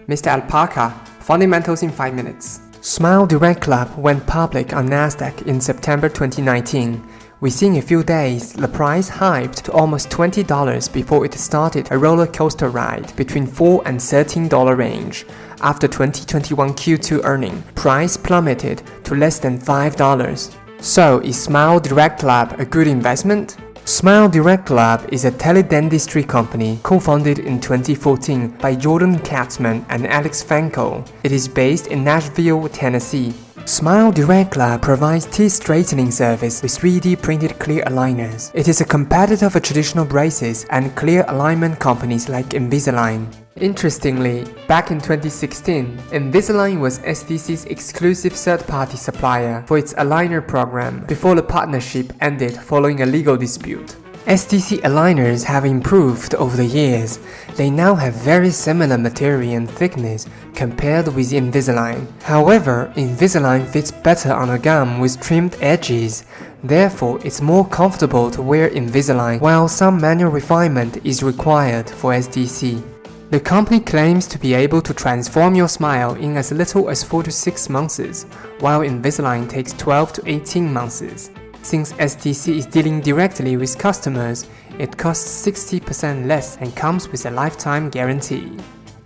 Mr.Alpaca, Fundamentals in 5 Minutes. SmileDirectClub went public on Nasdaq in September 2019. Within a few days, the price hyped to almost $20 before it started a roller coaster ride between $4 and $13 range. After 2021 Q2 earning, price plummeted to less than $5. So, is SmileDirectClub a good investment? SmileDirectClub is a teledentistry company co-founded in 2014 by Jordan Katzman and Alex Franco. It is based in Nashville, Tennessee. SmileDirectClub provides teeth straightening service with 3D printed clear aligners. It is a competitor for traditional braces and clear alignment companies like Invisalign. Interestingly, back in 2016, Invisalign was SDC's exclusive third-party supplier for its aligner program before the partnership ended following a legal dispute. SDC aligners have improved over the years. They now have very similar material and thickness compared with Invisalign. However, Invisalign fits better on a gum with trimmed edges. Therefore, it's more comfortable to wear Invisalign, while some manual refinement is required for SDC. The company claims to be able to transform your smile in as little as 4 to 6 months, while Invisalign takes 12 to 18 months. Since SDC is dealing directly with customers, it costs 60% less and comes with a lifetime guarantee.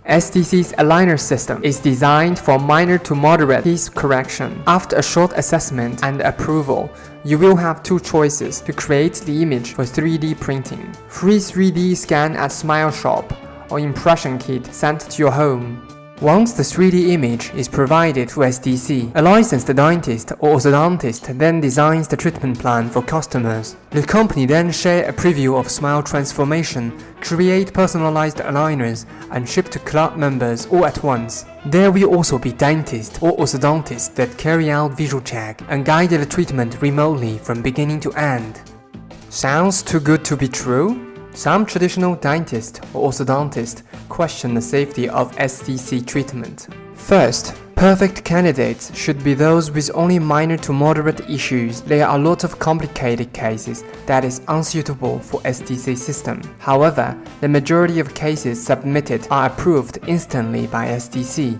SDC's aligner system is designed for minor to moderate teeth correction. After a short assessment and approval, you will have two choices to create the image for 3D printing: free 3D scan at Smile Shop or impression kit sent to your home. Once the 3D image is provided to SDC, a licensed dentist or orthodontist then designs the treatment plan for customers. The company then share a preview of Smile Transformation, create personalized aligners, and ship to club members all at once. There will also be dentists or orthodontists that carry out visual check and guide the treatment remotely from beginning to end. Sounds too good to be true? Some traditional dentists or orthodontists question the safety of SDC treatment. First, perfect candidates should be those with only minor to moderate issues. There are a lot of complicated cases that is unsuitable for SDC system. However, the majority of cases submitted are approved instantly by SDC.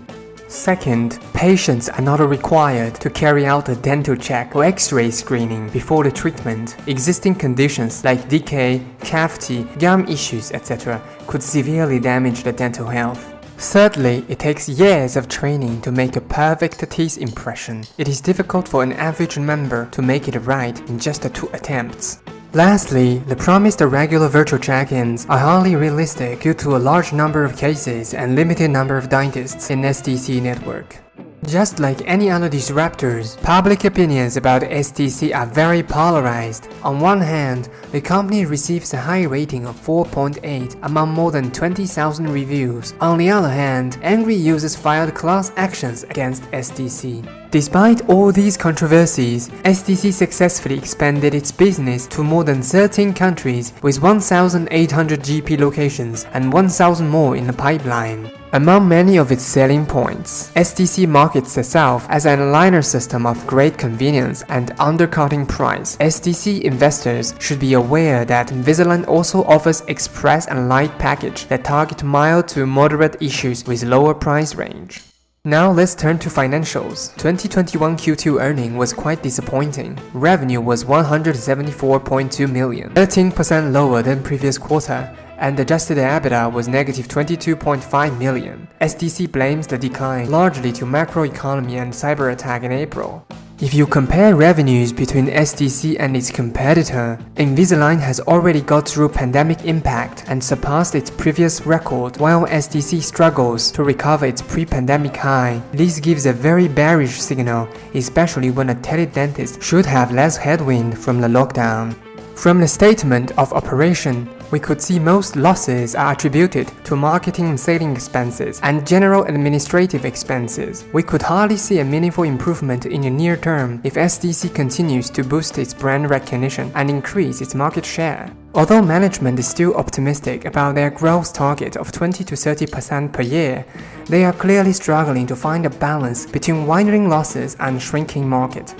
Second, patients are not required to carry out a dental check or X-ray screening before the treatment. Existing conditions like decay, cavity, gum issues, etc. could severely damage the dental health. Thirdly, it takes years of training to make a perfect teeth impression. It is difficult for an average member to make it right in just 2 attempts. Lastly, the promised regular virtual check-ins are hardly realistic due to a large number of cases and limited number of dentists in SDC network. Just like any other disruptors, public opinions about SDC are very polarized. On one hand, the company receives a high rating of 4.8 among more than 20,000 reviews. On the other hand, angry users filed class actions against SDC. Despite all these controversies, SDC successfully expanded its business to more than 13 countries with 1,800 GP locations and 1,000 more in the pipeline. Among many of its selling points, SDC markets itself as an aligner system of great convenience and undercutting price. SDC investors should be aware that Invisalign also offers Express and Light package that target mild to moderate issues with lower price range. Now let's turn to financials. 2021 Q2 earning was quite disappointing. Revenue was 174.2 million, 13% lower than previous quarter, and adjusted EBITDA was negative 22.5 million. SDC blames the decline largely to macroeconomy and cyber attack in April. If you compare revenues between SDC and its competitor, Invisalign has already got through pandemic impact and surpassed its previous record, while SDC struggles to recover its pre-pandemic high. This gives a very bearish signal, especially when a teledentist should have less headwind from the lockdown. From the statement of operation, we could see most losses are attributed to marketing and selling expenses and general administrative expenses. We could hardly see a meaningful improvement in the near term if SDC continues to boost its brand recognition and increase its market share. Although management is still optimistic about their growth target of 20 to 30% per year, they are clearly struggling to find a balance between widening losses and shrinking market.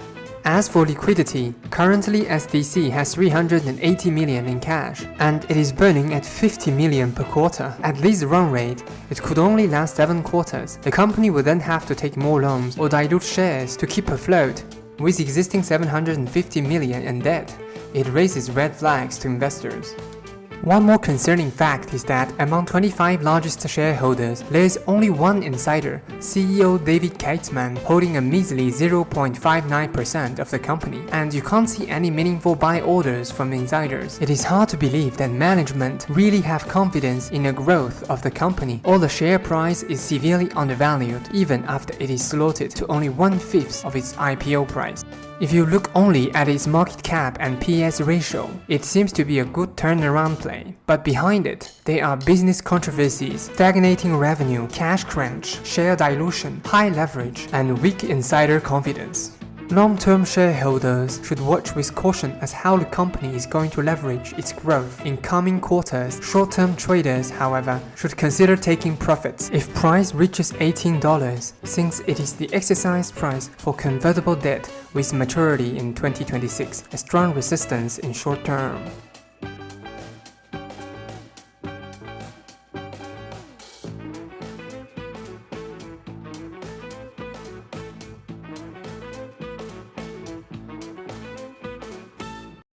As for liquidity, currently SDC has 380 million in cash, and it is burning at 50 million per quarter. At this run rate, it could only last 7 quarters. The company would then have to take more loans or dilute shares to keep afloat. With existing 750 million in debt, it raises red flags to investors. One more concerning fact is that among 25 largest shareholders, there is only one insider, CEO David Kaitzman, holding a measly 0.59% of the company, and you can't see any meaningful buy orders from insiders. It is hard to believe that management really have confidence in the growth of the company, or the share price is severely undervalued even after it is slaughtered to only 1/5 of its IPO price. If you look only at its market cap and PS ratio, it seems to be a good turnaround play. But behind it, there are business controversies, stagnating revenue, cash crunch, share dilution, high leverage, and weak insider confidence. Long-term shareholders should watch with caution as how the company is going to leverage its growth in coming quarters. Short-term traders, however, should consider taking profits if price reaches $18, since it is the exercise price for convertible debt with maturity in 2026, a strong resistance in short term.